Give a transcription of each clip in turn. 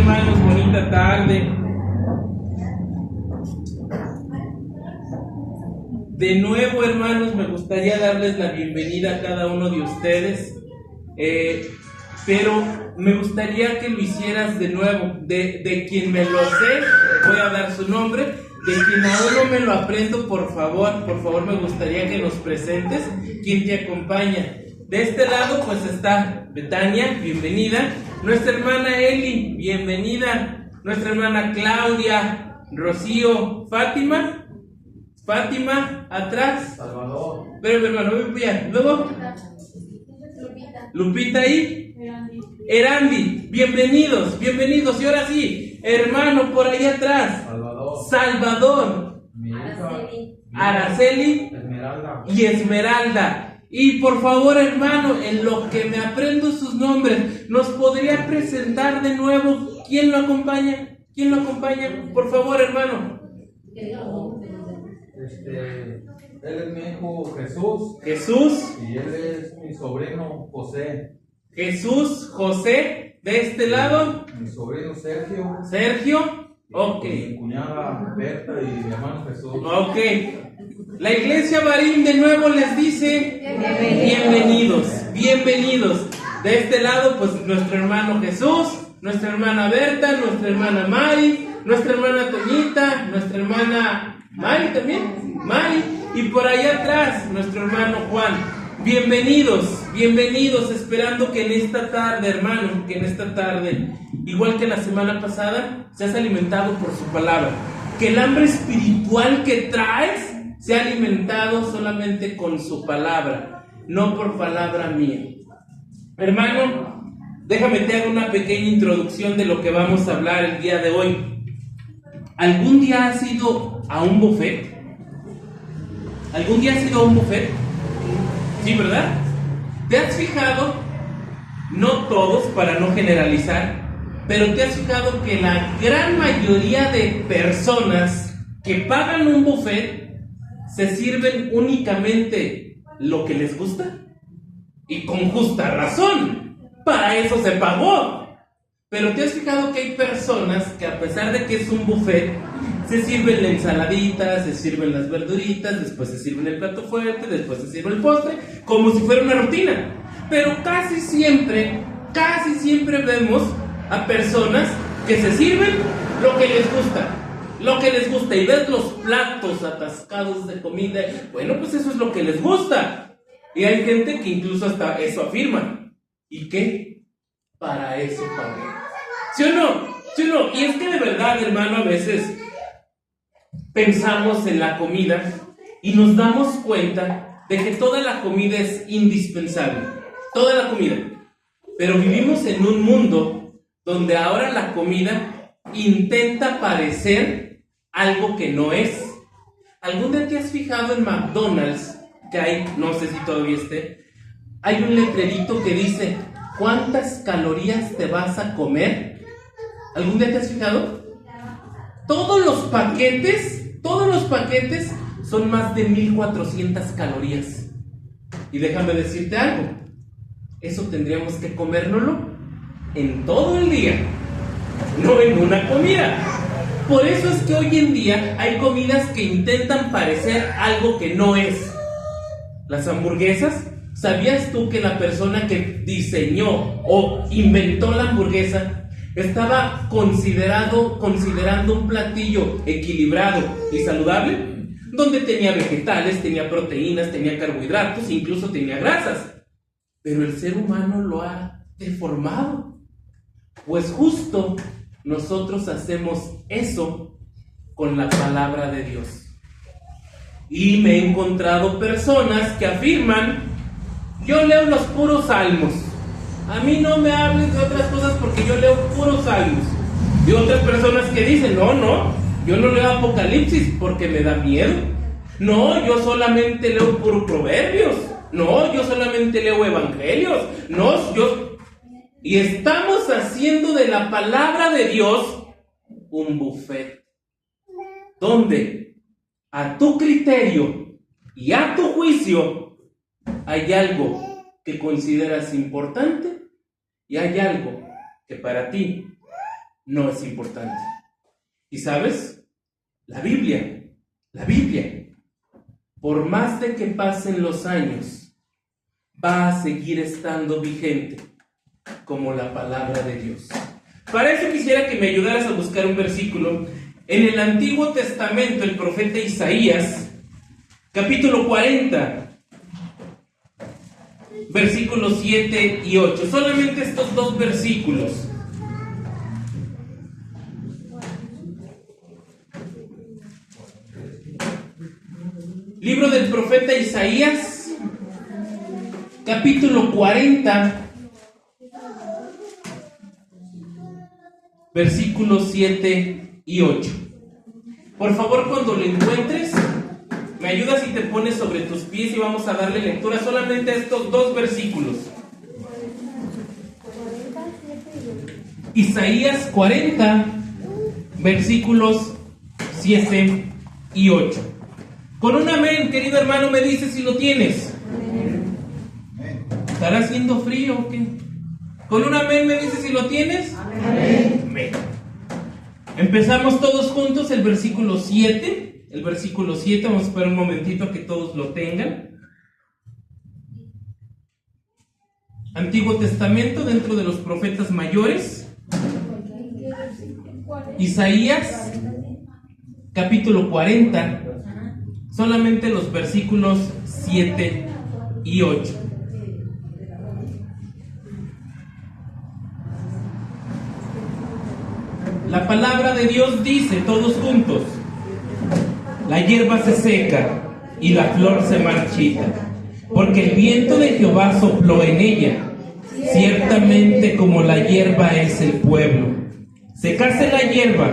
hermanos? Bonita tarde. De nuevo, hermanos, me gustaría darles la bienvenida a cada uno de ustedes, pero me gustaría que lo hicieras de nuevo. De quien me lo sé, voy a dar su nombre. De quien aún no me lo aprendo, por favor, me gustaría que nos presentes quién te acompaña. De este lado, pues está Betania, bienvenida. Nuestra hermana Eli, bienvenida. Nuestra hermana Claudia, Rocío, Fátima, atrás. Salvador. Pero hermano, muy bien. Luego, Lupita y Erandi, bienvenidos. Y ahora sí, hermano, por ahí atrás. Salvador. Araceli y Esmeralda. Y por favor, hermano, en lo que me aprendo sus nombres, ¿nos podría presentar de nuevo quién lo acompaña? Por favor, hermano. Él es mi hijo Jesús. Y él es mi sobrino José. Jesús, José, de este lado. Mi sobrino Sergio. Ok. Mi cuñada Berta y mi hermano Jesús. Ok. La iglesia Barín de nuevo les dice bienvenidos. De este lado, pues nuestro hermano Jesús, nuestra hermana Berta, nuestra hermana Mari, nuestra hermana Toñita, nuestra hermana Mari también, y por allá atrás, nuestro hermano Juan. Bienvenidos, esperando que en esta tarde, hermano, igual que la semana pasada, seas alimentado por su palabra. Que el hambre espiritual que traes sea alimentado solamente con su palabra, no por palabra mía. Hermano, déjame te hago una pequeña introducción de lo que vamos a hablar el día de hoy. ¿Algún día has ido a un buffet? Sí, ¿verdad? ¿Te has fijado? No todos, para no generalizar, pero te has fijado que la gran mayoría de personas que pagan un buffet se sirven únicamente lo que les gusta, y con justa razón, para eso se pagó. Pero te has fijado que hay personas que, a pesar de que es un buffet, se sirven la ensaladita, se sirven las verduritas, después se sirven el plato fuerte, después se sirve el postre, como si fuera una rutina. Pero casi siempre vemos a personas que se sirven lo que les gusta, y ves los platos atascados de comida. Bueno, pues eso es lo que les gusta. Y hay gente que incluso hasta eso afirma. ¿Y qué? Para eso pagué. ¿Sí o no? Y es que de verdad, hermano, a veces pensamos en la comida y nos damos cuenta de que toda la comida es indispensable. Toda la comida. Pero vivimos en un mundo donde ahora la comida intenta parecer algo que no es. ¿Algún día te has fijado en McDonald's que hay, no sé si todavía esté, hay un letrerito que dice ¿cuántas calorías te vas a comer? ¿Algún día te has fijado? Todos los paquetes son más de 1400 calorías. Y déjame decirte algo, eso tendríamos que comérnoslo en todo el día, no en una comida. Por eso es que hoy en día hay comidas que intentan parecer algo que no es. Las hamburguesas, ¿sabías tú que la persona que diseñó o inventó la hamburguesa estaba considerando un platillo equilibrado y saludable? Donde tenía vegetales, tenía proteínas, tenía carbohidratos, incluso tenía grasas. Pero el ser humano lo ha deformado. Pues justo nosotros hacemos eso con la palabra de Dios. Y me he encontrado personas que afirman: yo leo los puros salmos, a mí no me hables de otras cosas porque yo leo puros salmos. Y otras personas que dicen: no, yo no leo Apocalipsis porque me da miedo. No, yo solamente leo puros proverbios. No, yo solamente leo evangelios. Y estamos haciendo de la palabra de Dios un buffet, donde a tu criterio y a tu juicio hay algo que consideras importante y hay algo que para ti no es importante. ¿Y sabes? La Biblia, por más de que pasen los años, va a seguir estando vigente como la palabra de Dios. Para eso quisiera que me ayudaras a buscar un versículo. En el Antiguo Testamento, el profeta Isaías, capítulo 40, versículos 7 y 8. Solamente estos dos versículos. Libro del profeta Isaías, capítulo 40, versículos 7 y 8. Por favor, cuando lo encuentres, me ayudas y te pones sobre tus pies y vamos a darle lectura solamente a estos dos versículos. Isaías 40, versículos 7 y 8. Con un amén, querido hermano, me dices si lo tienes. ¿Estará haciendo frío o qué? Con un amén me dices si lo tienes. Amén. Empezamos todos juntos el versículo 7. El versículo 7, vamos a esperar un momentito a que todos lo tengan. Antiguo Testamento, dentro de los profetas mayores. Isaías, capítulo 40. Solamente los versículos 7 y 8. La palabra de Dios dice, todos juntos: la hierba se seca y la flor se marchita, porque el viento de Jehová sopló en ella. Ciertamente como la hierba es el pueblo. Secase la hierba,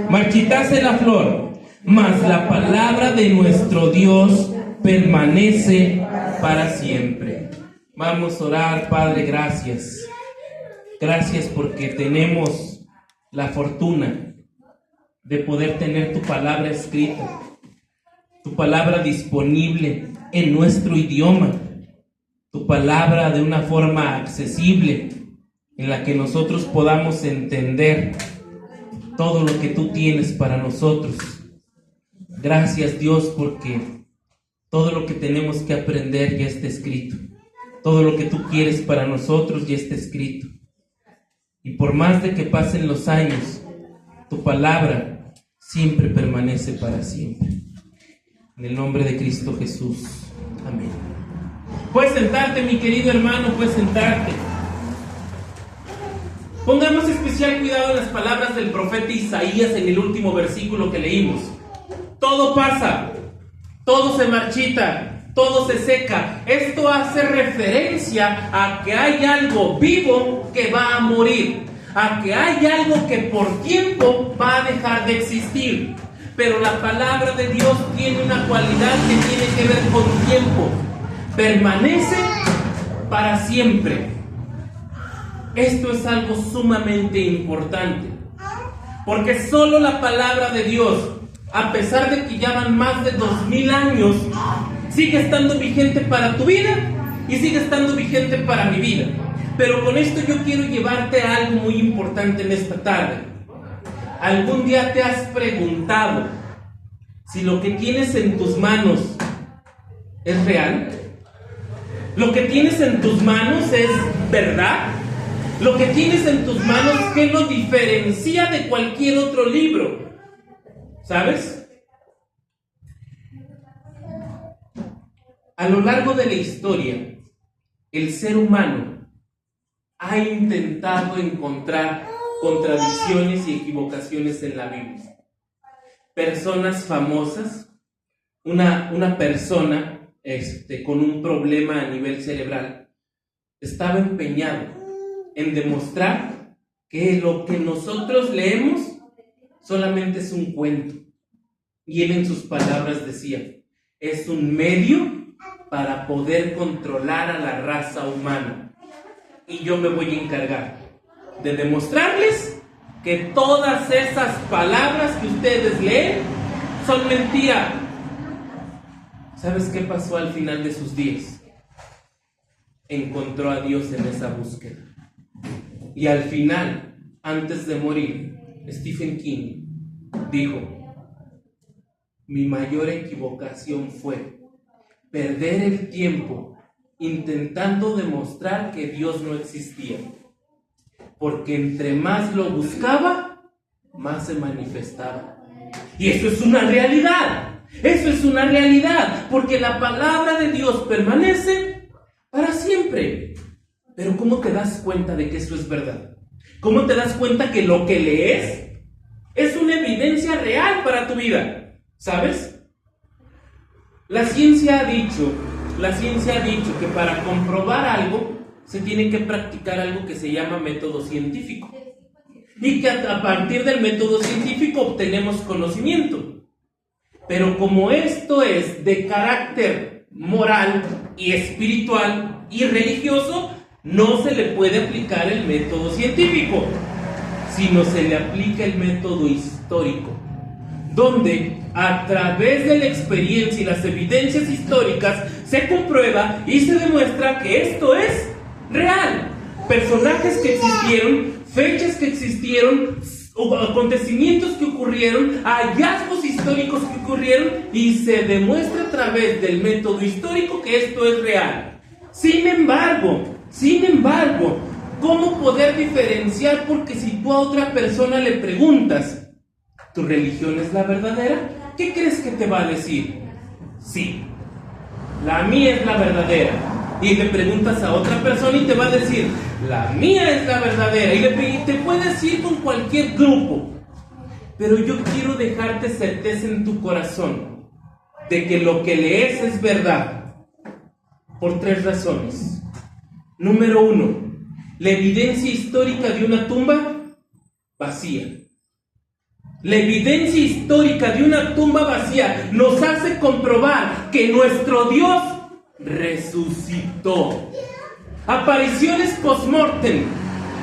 marchitase la flor, mas la palabra de nuestro Dios permanece para siempre. Vamos a orar. Padre, gracias. Gracias porque tenemos la fortuna de poder tener tu palabra escrita, tu palabra disponible en nuestro idioma, tu palabra de una forma accesible en la que nosotros podamos entender todo lo que tú tienes para nosotros. Gracias, Dios, porque todo lo que tenemos que aprender ya está escrito. Todo lo que tú quieres para nosotros ya está escrito. Y por más de que pasen los años, tu palabra siempre permanece para siempre. En el nombre de Cristo Jesús. Amén. Puedes sentarte, mi querido hermano, puedes sentarte. Pongamos especial cuidado en las palabras del profeta Isaías en el último versículo que leímos. Todo pasa, todo se marchita, todo se seca. Esto hace referencia a que hay algo vivo que va a morir, a que hay algo que por tiempo va a dejar de existir. Pero la palabra de Dios tiene una cualidad que tiene que ver con tiempo. Permanece para siempre. Esto es algo sumamente importante, porque solo la palabra de Dios, a pesar de que ya van más de 2000 años, sigue estando vigente para tu vida y sigue estando vigente para mi vida. Pero con esto yo quiero llevarte a algo muy importante en esta tarde. ¿Algún día te has preguntado si lo que tienes en tus manos es real? ¿Lo que tienes en tus manos es verdad? ¿Lo que tienes en tus manos, qué lo diferencia de cualquier otro libro? ¿Sabes? A lo largo de la historia, el ser humano ha intentado encontrar contradicciones y equivocaciones en la Biblia. Personas famosas, una persona con un problema a nivel cerebral, estaba empeñado en demostrar que lo que nosotros leemos solamente es un cuento. Y él en sus palabras decía, es un medio para poder controlar a la raza humana. Y yo me voy a encargar de demostrarles que todas esas palabras que ustedes leen son mentira. ¿Sabes qué pasó al final de sus días? Encontró a Dios en esa búsqueda. Y al final antes de morir, Stephen King dijo: mi mayor equivocación fue perder el tiempo intentando demostrar que Dios no existía, porque entre más lo buscaba, más se manifestaba. Y eso es una realidad, eso es una realidad, porque la palabra de Dios permanece para siempre. Pero ¿cómo te das cuenta de que eso es verdad? ¿Cómo te das cuenta que lo que lees es una evidencia real para tu vida? ¿Sabes? La ciencia ha dicho que para comprobar algo se tiene que practicar algo que se llama método científico. Y que a partir del método científico obtenemos conocimiento. Pero como esto es de carácter moral y espiritual y religioso, no se le puede aplicar el método científico, sino se le aplica el método histórico, donde a través de la experiencia y las evidencias históricas se comprueba y se demuestra que esto es real. Personajes que existieron, fechas que existieron, acontecimientos que ocurrieron, hallazgos históricos que ocurrieron, y se demuestra a través del método histórico que esto es real. Sin embargo, ¿cómo poder diferenciar? Porque si tú a otra persona le preguntas, ¿tu religión es la verdadera? ¿Qué crees que te va a decir? Sí, la mía es la verdadera. Y le preguntas a otra persona y te va a decir, la mía es la verdadera. Y te puedes ir con cualquier grupo. Pero yo quiero dejarte certeza en tu corazón de que lo que lees es verdad, por 3 razones. Número 1, la evidencia histórica de una tumba vacía. La evidencia histórica de una tumba vacía nos hace comprobar que nuestro Dios resucitó. Apariciones post-mortem.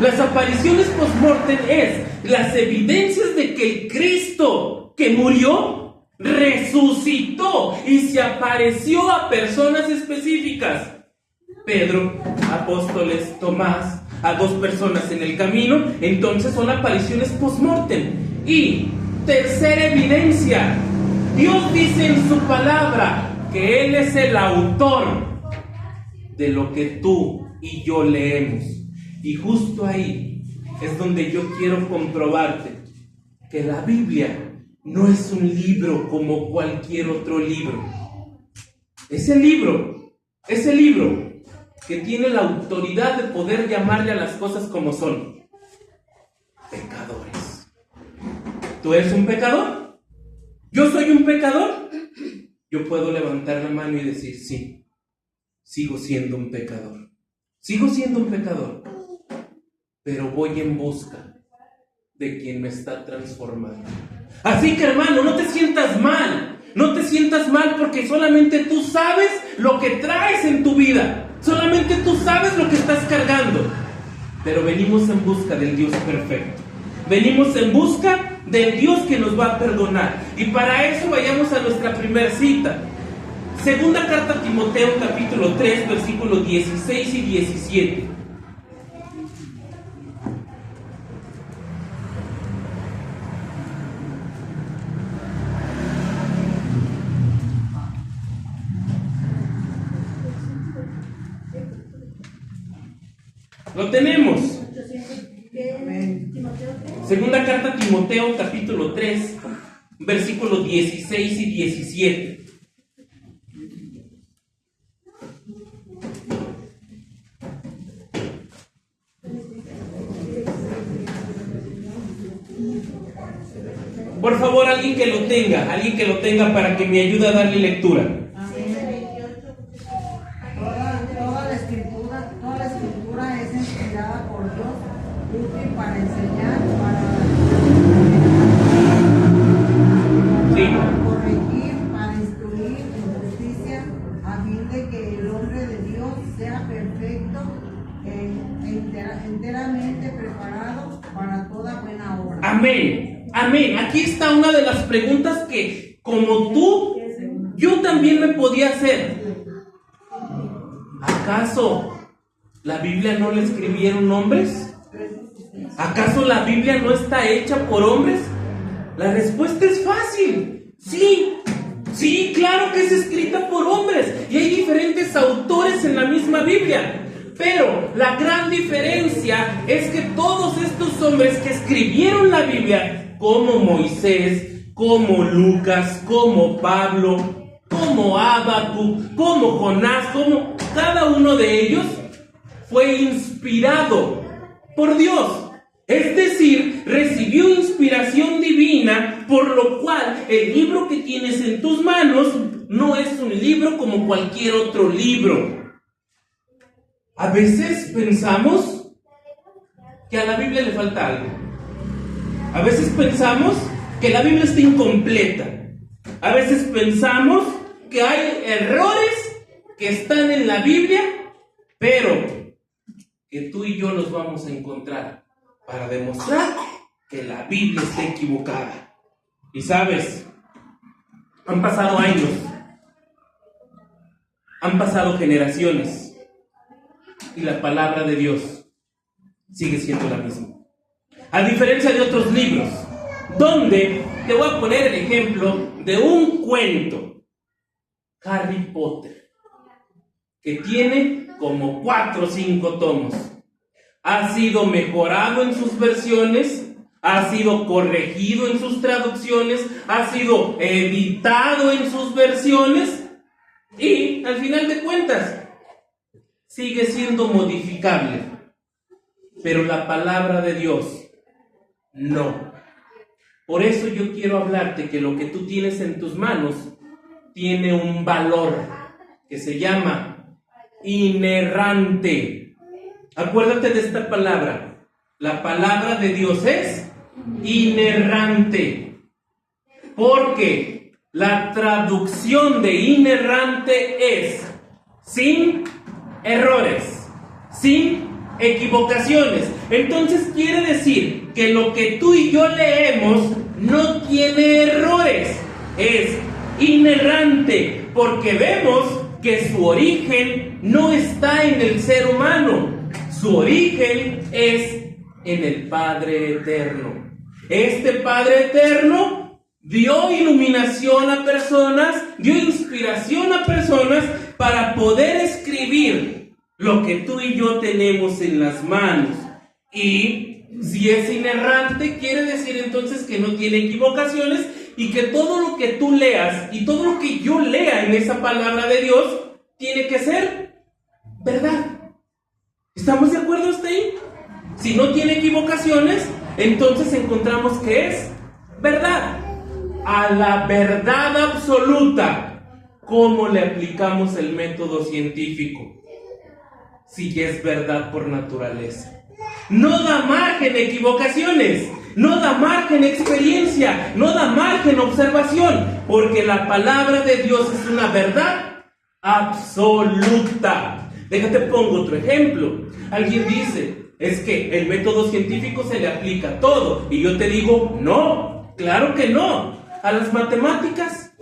Las apariciones post-mortem es las evidencias de que el Cristo que murió resucitó y se apareció a personas específicas. Pedro, apóstoles, Tomás, a 2 personas en el camino. Entonces son apariciones post-mortem. Y tercera evidencia, Dios dice en su palabra que Él es el autor de lo que tú y yo leemos. Y justo ahí es donde yo quiero comprobarte que la Biblia no es un libro como cualquier otro libro. Ese libro que tiene la autoridad de poder llamarle a las cosas como son: pecadores. ¿Tú eres un pecador? ¿Yo soy un pecador? Yo puedo levantar la mano y decir, sí, sigo siendo un pecador. Sigo siendo un pecador, pero voy en busca de quien me está transformando. Así que, hermano, no te sientas mal. No te sientas mal porque solamente tú sabes lo que traes en tu vida. Solamente tú sabes lo que estás cargando. Pero venimos en busca del Dios perfecto. Venimos en busca del Dios que nos va a perdonar. Y para eso vayamos a nuestra primera cita. Segunda carta a Timoteo, capítulo 3, versículos 16 y 17. Lo tenemos. Segunda carta a Timoteo, capítulo 3, versículos 16 y 17. Por favor, alguien que lo tenga para que me ayude a darle lectura. Toda la escritura es inspirada por Dios, útil para enseñar, para corregir, para instruir en justicia, a fin de que el hombre de Dios sea perfecto enteramente preparado para toda buena obra. Amén. Amén. Aquí está una de las preguntas que, como tú, yo también me podía hacer. ¿Acaso la Biblia no la escribieron hombres? ¿Acaso la Biblia no está hecha por hombres? La respuesta es fácil. Sí, claro que es escrita por hombres y hay diferentes autores en la misma Biblia. Pero la gran diferencia es que todos estos hombres que escribieron la Biblia, como Moisés, como Lucas, como Pablo, como Habacuc, como Jonás, como cada uno de ellos, fue inspirado por Dios. Es decir, recibió inspiración divina, por lo cual el libro que tienes en tus manos no es un libro como cualquier otro libro. A veces pensamos que a la Biblia le falta algo. A veces pensamos que la Biblia está incompleta. A veces pensamos que hay errores que están en la Biblia, pero que tú y yo los vamos a encontrar para demostrar que la Biblia está equivocada. Y sabes, han pasado años, han pasado generaciones, y la palabra de Dios sigue siendo la misma. A diferencia de otros libros, donde te voy a poner el ejemplo de un cuento, Harry Potter, que tiene como 4 o 5 tomos. Ha sido mejorado en sus versiones, ha sido corregido en sus traducciones, ha sido editado en sus versiones y, al final de cuentas, sigue siendo modificable. Pero la palabra de Dios, no. Por eso yo quiero hablarte que lo que tú tienes en tus manos tiene un valor que se llama inerrante. Acuérdate de esta palabra. La palabra de Dios es inerrante. Porque la traducción de inerrante es sin errores, sin equivocaciones. Entonces quiere decir que lo que tú y yo leemos no tiene errores. Es inerrante porque vemos que su origen no está en el ser humano. Su origen es en el Padre Eterno. Este Padre Eterno dio iluminación a personas, dio inspiración a personas para poder escribir lo que tú y yo tenemos en las manos. Y si es inerrante, quiere decir entonces que no tiene equivocaciones y que todo lo que tú leas y todo lo que yo lea en esa palabra de Dios tiene que ser verdad. ¿Estamos de acuerdo hasta ahí? Si no tiene equivocaciones, entonces encontramos que es verdad. A la verdad absoluta, ¿cómo le aplicamos el método científico? Si ya es verdad por naturaleza. No da margen a equivocaciones, no da margen a experiencia, no da margen a observación, porque la palabra de Dios es una verdad absoluta. Déjate pongo otro ejemplo. Alguien dice, es que el método científico se le aplica a todo. Y yo te digo, no, claro que no. A las matemáticas,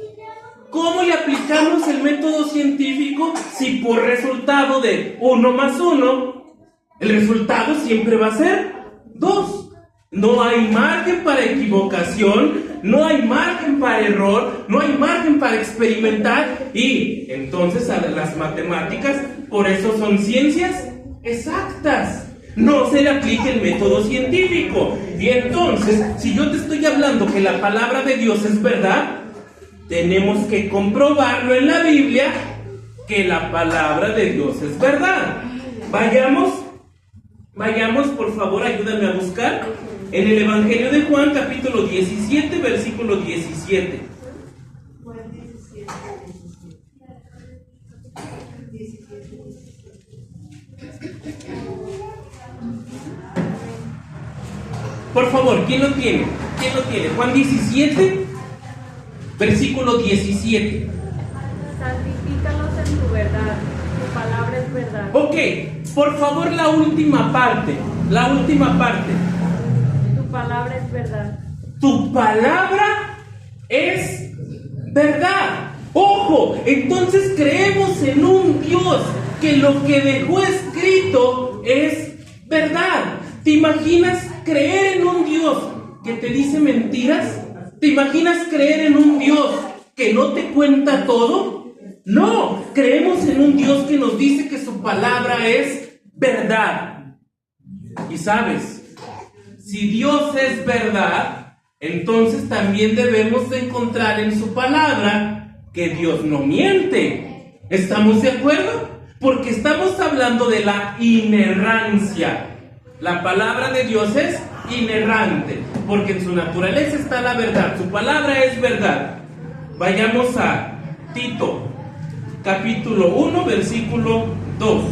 ¿cómo le aplicamos el método científico si por resultado de 1 más 1, el resultado siempre va a ser 2? No hay margen para equivocación, no hay margen para error, no hay margen para experimentar. Y entonces a las matemáticas, por eso son ciencias exactas. No se le aplica el método científico. Y entonces, si yo te estoy hablando que la palabra de Dios es verdad, tenemos que comprobarlo en la Biblia que la palabra de Dios es verdad. Vayamos, por favor, ayúdame a buscar en el Evangelio de Juan, capítulo 17, versículo 17. Por favor, ¿quién lo tiene? ¿Quién lo tiene? Juan 17, versículo 17. Santifícalos en tu verdad, tu palabra es verdad. Ok, por favor, la última parte. Tu palabra es verdad. Tu palabra es verdad. Ojo, entonces creemos en un Dios que lo que dejó escrito es verdad. ¿Te imaginas creer en un Dios que te dice mentiras? ¿Te imaginas creer en un Dios que no te cuenta todo? No, creemos en un Dios que nos dice que su palabra es verdad. Y sabes, si Dios es verdad, entonces también debemos de encontrar en su palabra que Dios no miente. ¿Estamos de acuerdo? Porque estamos hablando de la inerrancia. La palabra de Dios es inerrante, porque en su naturaleza está la verdad. Su palabra es verdad. Vayamos a Tito, capítulo 1, versículo 2.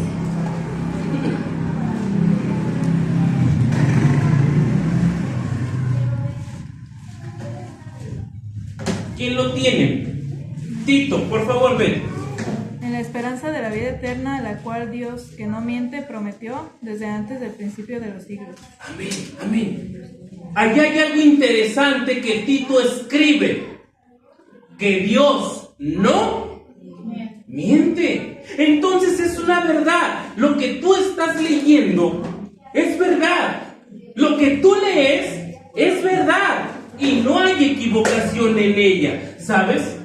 ¿Quién lo tiene? Tito, por favor, ven. En la esperanza de la vida eterna, la cual Dios, que no miente, prometió desde antes del principio de los siglos. Amén, amén. Allí hay algo interesante que Tito escribe. Que Dios no miente. Entonces es una verdad. Lo que tú estás leyendo es verdad. Lo que tú lees es verdad. Y no hay equivocación en ella. ¿Sabes?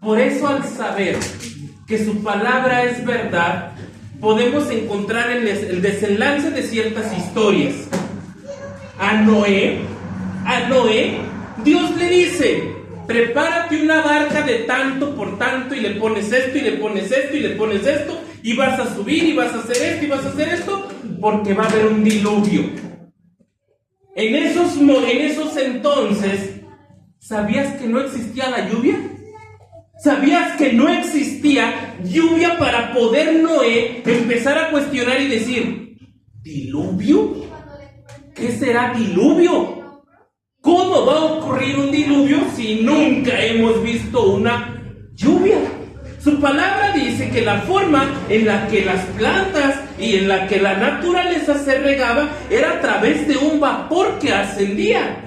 Por eso, al saber que su palabra es verdad, podemos encontrar el desenlace de ciertas historias. A Noé, Dios le dice: prepárate una barca de tanto por tanto, y le pones esto, y le pones esto, y le pones esto, y vas a subir, y vas a hacer esto, y vas a hacer esto, porque va a haber un diluvio. En esos entonces, ¿sabías que no existía la lluvia? ¿Sabías que no existía lluvia para poder Noé empezar a cuestionar y decir: ¿diluvio? ¿Qué será diluvio? ¿Cómo va a ocurrir un diluvio si nunca hemos visto una lluvia? Su palabra dice que la forma en la que las plantas y en la que la naturaleza se regaba era a través de un vapor que ascendía.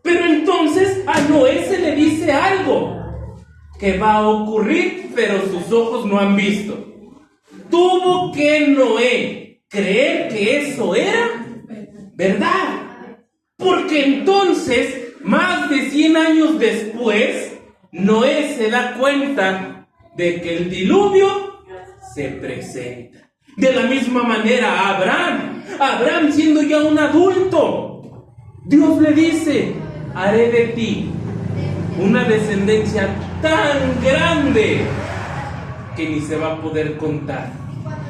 Pero entonces a Noé se le dice algo que va a ocurrir, pero sus ojos no han visto. Tuvo que Noé creer que eso era verdad, porque entonces, más de 100 años después, Noé se da cuenta de que el diluvio se presenta. De la misma manera, Abraham siendo ya un adulto, Dios le dice: haré de ti una descendencia tan grande que ni se va a poder contar.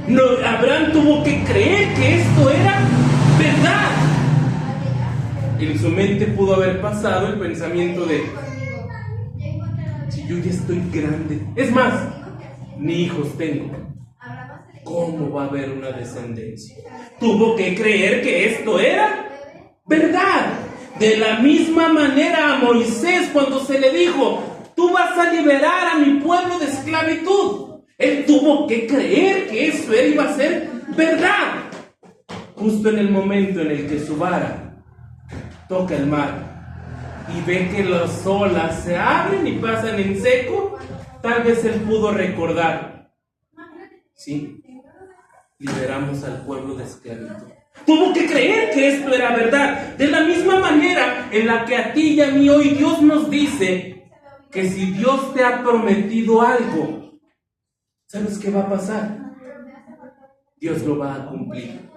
No, Abraham tuvo que creer que esto era verdad. En su mente pudo haber pasado el pensamiento de: si yo ya estoy grande, es más, ni hijos tengo, ¿cómo va a haber una descendencia? Tuvo que creer que esto era verdad. De la misma manera a Moisés, cuando se le dijo: tú vas a liberar a mi pueblo de esclavitud, él tuvo que creer que eso iba a ser verdad. Justo en el momento en el que su vara toca el mar y ve que las olas se abren y pasan en seco, tal vez él pudo recordar: sí, liberamos al pueblo de esclavitud. Tuvo que creer que esto era verdad. De la misma manera en la que a ti y a mí hoy Dios nos dice que si Dios te ha prometido algo, ¿sabes qué va a pasar? Dios lo va a cumplir.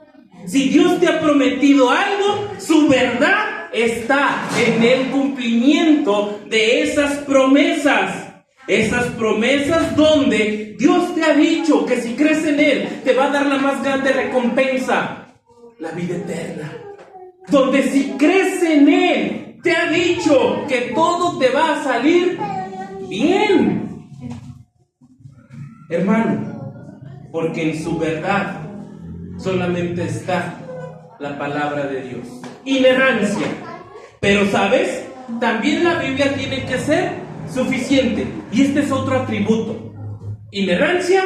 Si Dios te ha prometido algo, su verdad está en el cumplimiento de esas promesas. Esas promesas donde Dios te ha dicho que si crees en Él, te va a dar la más grande recompensa, la vida eterna. Donde si crees en Él, te ha dicho que todo te va a salir bien. Hermano, porque en su verdad solamente está la palabra de Dios. Inerrancia. Pero ¿sabes? También la Biblia tiene que ser suficiente. Y este es otro atributo. Inerrancia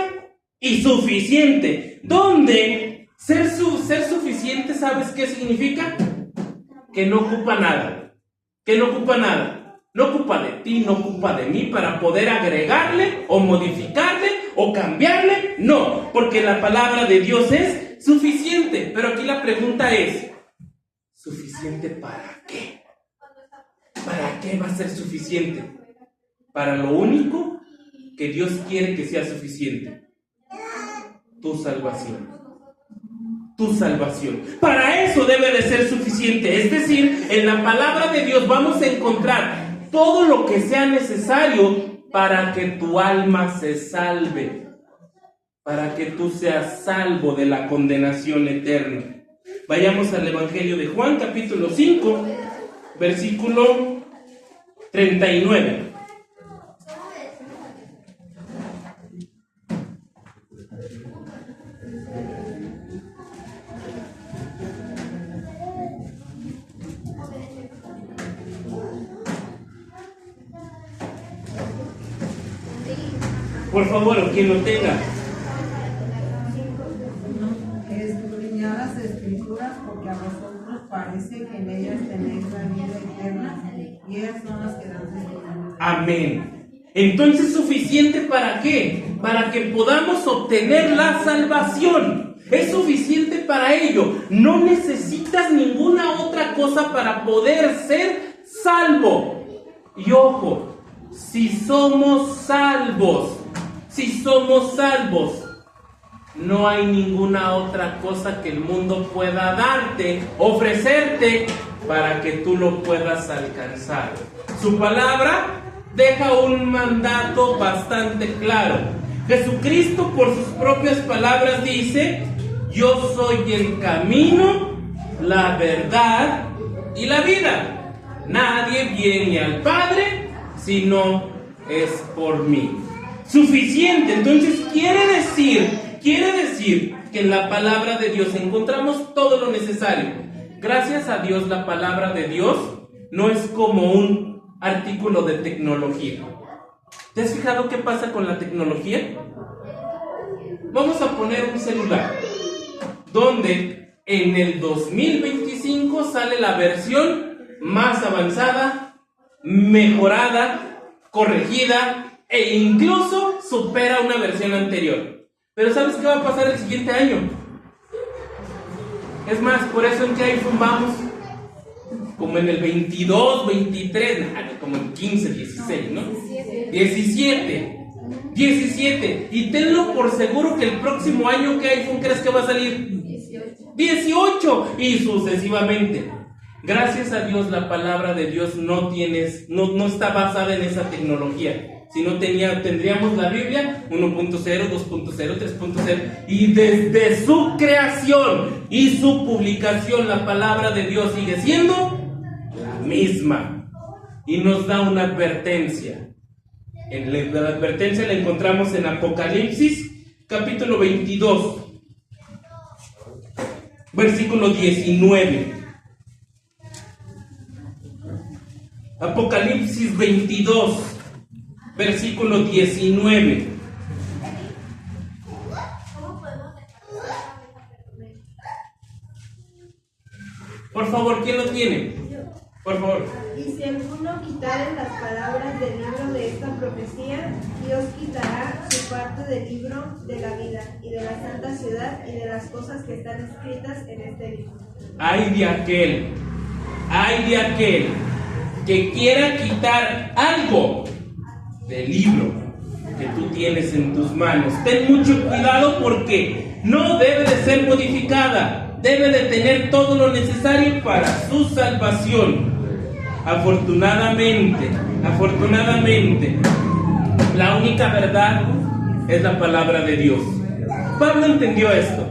y suficiente. Donde ser suficiente, ¿sabes qué significa? Que no ocupa nada. Que no ocupa nada. No ocupa de ti, no ocupa de mí para poder agregarle o modificarle o cambiarle. No, porque la palabra de Dios es Suficiente, pero aquí la pregunta es, ¿suficiente para qué? ¿Para qué va a ser suficiente? Para lo único que Dios quiere que sea suficiente: tu salvación. Tu salvación. Para eso debe de ser suficiente. Es decir, en la palabra de Dios vamos a encontrar todo lo que sea necesario para que tu alma se salve, para que tú seas salvo de la condenación eterna. Vayamos al Evangelio de Juan, capítulo 5, versículo 39. Por favor, quien lo tenga. Escudriñad las escrituras, porque a vosotros parece que en ellas tenéis la vida eterna, y ellas son las que dan testimonio. Amén. Entonces, ¿suficiente para qué? Para que podamos obtener la salvación. Es suficiente para ello. No necesitas ninguna otra cosa para poder ser salvo. Y ojo, si somos salvos, no hay ninguna otra cosa que el mundo pueda darte, ofrecerte, para que tú lo puedas alcanzar. Su palabra deja un mandato bastante claro. Jesucristo, por sus propias palabras, dice: yo soy el camino, la verdad y la vida. Nadie viene al Padre si no es por mí. Suficiente. Entonces quiere decir que en la palabra de Dios encontramos todo lo necesario. Gracias a Dios, la palabra de Dios no es como un artículo de tecnología. ¿Te has fijado qué pasa con la tecnología? Vamos a poner un celular donde en el 2025 sale la versión más avanzada, mejorada, corregida, e incluso supera una versión anterior. Pero ¿sabes qué va a pasar el siguiente año? Es más, por eso en qué iPhone vamos, como en el 22, 23, como en 15, 16, ¿no? 17. Y tenlo por seguro que el próximo año, ¿qué iPhone crees que va a salir? 18 y sucesivamente. Gracias a Dios, la palabra de Dios no está basada en esa tecnología. Si no tendríamos la Biblia 1.0, 2.0, 3.0, y desde su creación y su publicación la palabra de Dios sigue siendo la misma, y nos da una advertencia. La advertencia la encontramos en Apocalipsis capítulo 22, versículo 19. Apocalipsis 22, versículo 19. Por favor, ¿quién lo tiene? Por favor. Y si alguno quitare las palabras del libro de esta profecía, Dios quitará su parte del libro de la vida y de la santa ciudad y de las cosas que están escritas en este libro. Ay de aquel que quiera quitar algo del libro que tú tienes en tus manos. Ten mucho cuidado, porque no debe de ser modificada, debe de tener todo lo necesario para su salvación. Afortunadamente, la única verdad es la palabra de Dios. Pablo entendió esto.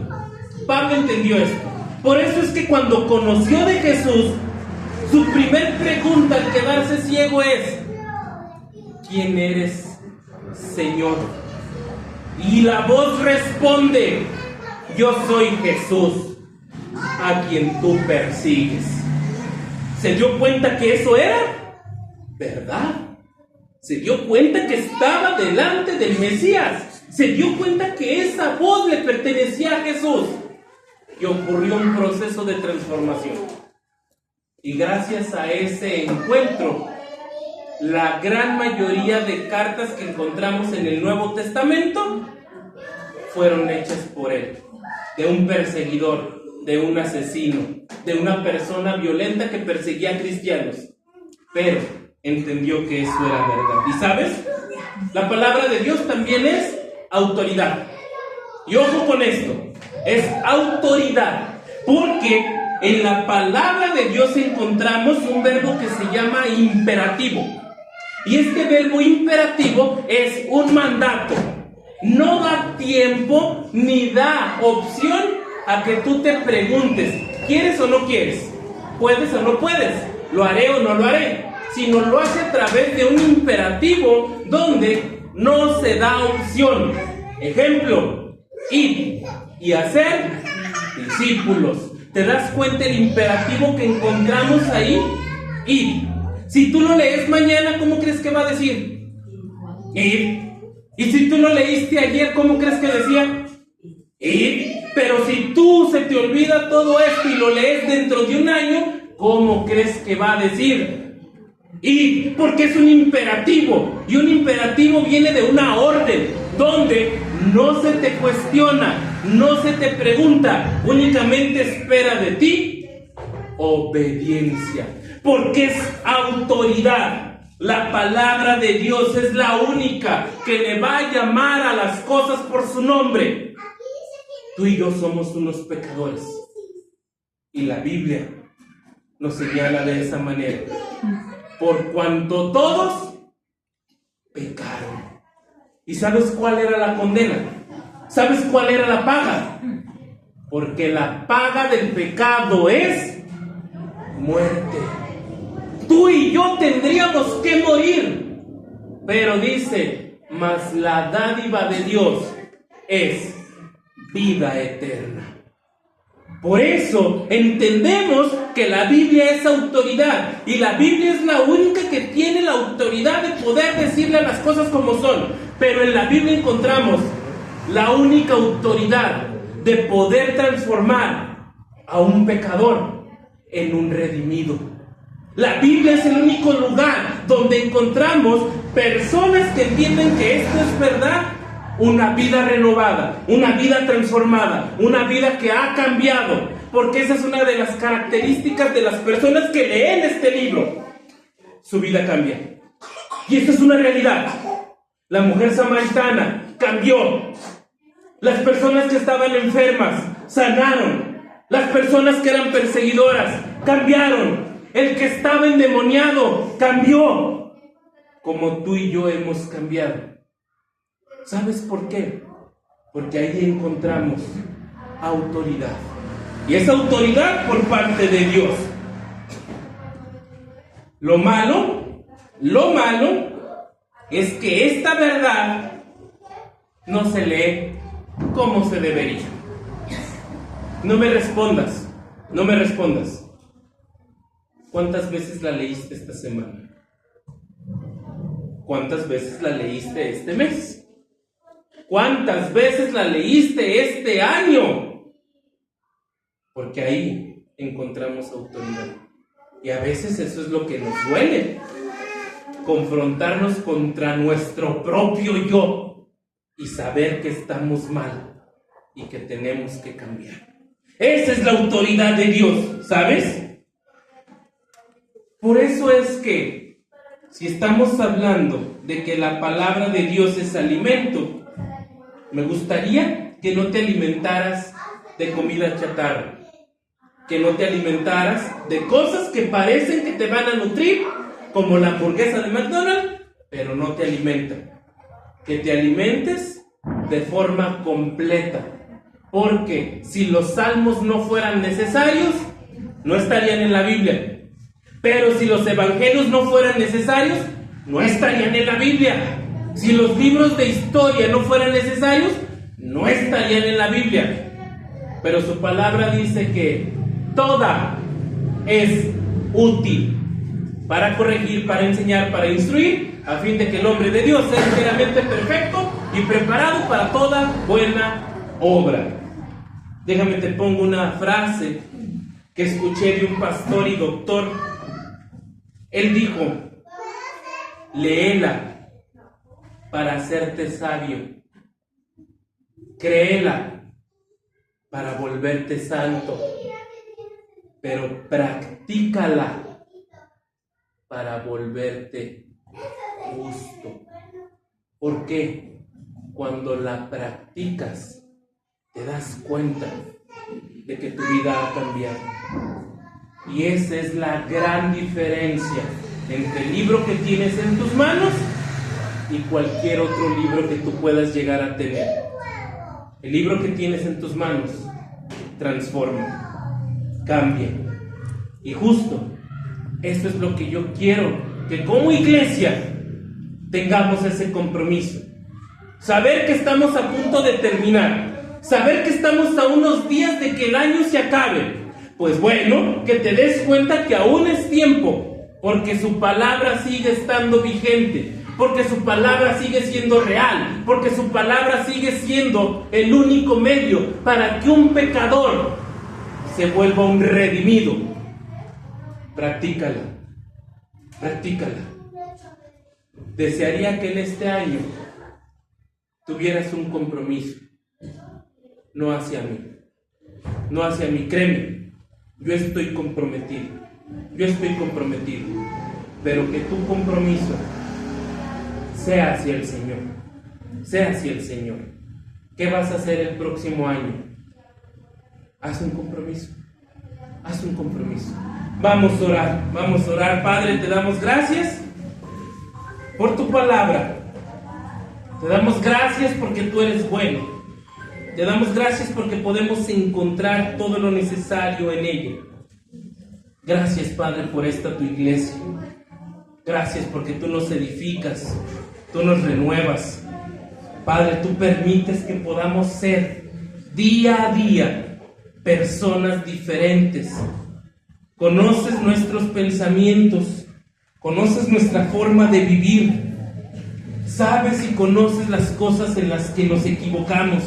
Por eso es que cuando conoció de Jesús, su primer pregunta al quedarse ciego es: ¿quién eres, Señor? Y la voz responde: yo soy Jesús, a quien tú persigues. Se dio cuenta que eso era verdad. Se dio cuenta que estaba delante del Mesías. Se dio cuenta que esa voz le pertenecía a Jesús. Y ocurrió un proceso de transformación. Y gracias a ese encuentro, la gran mayoría de cartas que encontramos en el Nuevo Testamento fueron hechas por él. de un perseguidor, de un asesino, de una persona violenta que perseguía a cristianos, pero entendió que eso era verdad. ¿Y sabes? La palabra de Dios también es autoridad. Y ojo con esto, es autoridad, porque en la palabra de Dios encontramos un verbo que se llama imperativo. Y este verbo imperativo es un mandato. No da tiempo ni da opción a que tú te preguntes, ¿quieres o no quieres? ¿Puedes o no puedes? ¿Lo haré o no lo haré? Sino lo hace a través de un imperativo donde no se da opción. Ejemplo, ir y hacer discípulos. ¿Te das cuenta el imperativo que encontramos ahí? Ir. Si tú lo lees mañana, ¿cómo crees que va a decir? Ir. Y si tú lo leíste ayer, ¿cómo crees que decía? Ir. Pero si tú se te olvida todo esto y lo lees dentro de un año, ¿cómo crees que va a decir? Ir. Porque es un imperativo. Y un imperativo viene de una orden, donde no se te cuestiona, no se te pregunta, únicamente espera de ti obediencia, porque es autoridad. La palabra de Dios es la única que le va a llamar a las cosas por su nombre. Tú y yo somos unos pecadores, y la Biblia nos señala de esa manera: por cuanto todos pecaron. ¿Y sabes cuál era la condena? ¿Sabes cuál era la paga? Porque la paga del pecado es muerte. Tú y yo tendríamos que morir. Pero dice, mas la dádiva de Dios es vida eterna. Por eso entendemos que la Biblia es autoridad, y la Biblia es la única que tiene la autoridad de poder decirle las cosas como son. Pero en la Biblia encontramos la única autoridad de poder transformar a un pecador en un redimido. La Biblia es el único lugar donde encontramos personas que entienden que esto es verdad. Una vida renovada, una vida transformada, una vida que ha cambiado, porque esa es una de las características de las personas que leen este libro. Su vida cambia. Y esto es una realidad. La mujer samaritana cambió. Las personas que estaban enfermas sanaron. Las personas que eran perseguidoras cambiaron. El que estaba endemoniado cambió. Como tú y yo hemos cambiado. ¿Sabes por qué? Porque ahí encontramos autoridad. Y esa autoridad por parte de Dios. Lo malo es que esta verdad no se lee como se debería. No me respondas. ¿Cuántas veces la leíste esta semana? ¿Cuántas veces la leíste este mes? ¿Cuántas veces la leíste este año? Porque ahí encontramos autoridad. Y a veces eso es lo que nos duele. Confrontarnos contra nuestro propio yo y saber que estamos mal y que tenemos que cambiar. Esa es la autoridad de Dios, ¿sabes? Por eso es que, si estamos hablando de que la palabra de Dios es alimento, me gustaría que no te alimentaras de comida chatarra, que no te alimentaras de cosas que parecen que te van a nutrir, como la hamburguesa de McDonald's, pero no te alimentan. Que te alimentes de forma completa, porque si los salmos no fueran necesarios, no estarían en la Biblia. Pero si los evangelios no fueran necesarios, no estarían en la Biblia. Si los libros de historia no fueran necesarios, no estarían en la Biblia. Pero su palabra dice que toda es útil para corregir, para enseñar, para instruir, a fin de que el hombre de Dios sea enteramente perfecto y preparado para toda buena obra. Déjame te pongo una frase que escuché de un pastor y doctor. Él dijo: léela para hacerte sabio, créela para volverte santo, pero practícala para volverte justo. ¿Por qué? Cuando la practicas, te das cuenta de que tu vida ha cambiado. Y esa es la gran diferencia entre el libro que tienes en tus manos y cualquier otro libro que tú puedas llegar a tener. El libro que tienes en tus manos transforma, cambia. Y justo eso es lo que yo quiero, que como iglesia tengamos ese compromiso. Saber que estamos a punto de terminar, saber que estamos a unos días de que el año se acabe. Pues bueno, que te des cuenta que aún es tiempo, porque su palabra sigue estando vigente, porque su palabra sigue siendo real, porque su palabra sigue siendo el único medio para que un pecador se vuelva un redimido. Practícala, practícala. Desearía que en este año tuvieras un compromiso, no hacia mí, créeme. Yo estoy comprometido, pero que tu compromiso sea hacia el Señor, ¿Qué vas a hacer el próximo año? Haz un compromiso. Vamos a orar. Padre, te damos gracias por tu palabra. Te damos gracias porque tú eres bueno. Te damos gracias porque podemos encontrar todo lo necesario en ella. Gracias, Padre, por esta tu iglesia. Gracias porque tú nos edificas, tú nos renuevas. Padre, tú permites que podamos ser día a día personas diferentes. Conoces nuestros pensamientos, conoces nuestra forma de vivir. Sabes y conoces las cosas en las que nos equivocamos.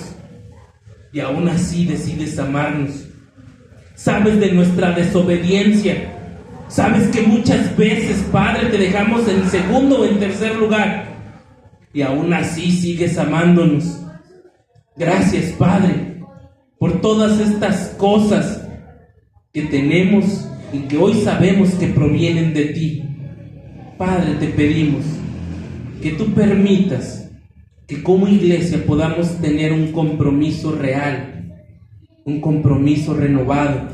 Y aún así decides amarnos. Sabes de nuestra desobediencia. Sabes que muchas veces, Padre, te dejamos en segundo o en tercer lugar. Y aún así sigues amándonos. Gracias, Padre, por todas estas cosas que tenemos y que hoy sabemos que provienen de ti. Padre, te pedimos que tú permitas que como iglesia podamos tener un compromiso real, un compromiso renovado,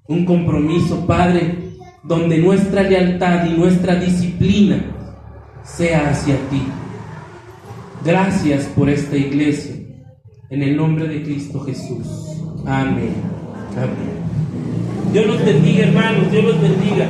un compromiso, Padre, donde nuestra lealtad y nuestra disciplina sea hacia ti. Gracias por esta iglesia, en el nombre de Cristo Jesús. Amén. Amén. Dios los bendiga, hermanos, Dios los bendiga.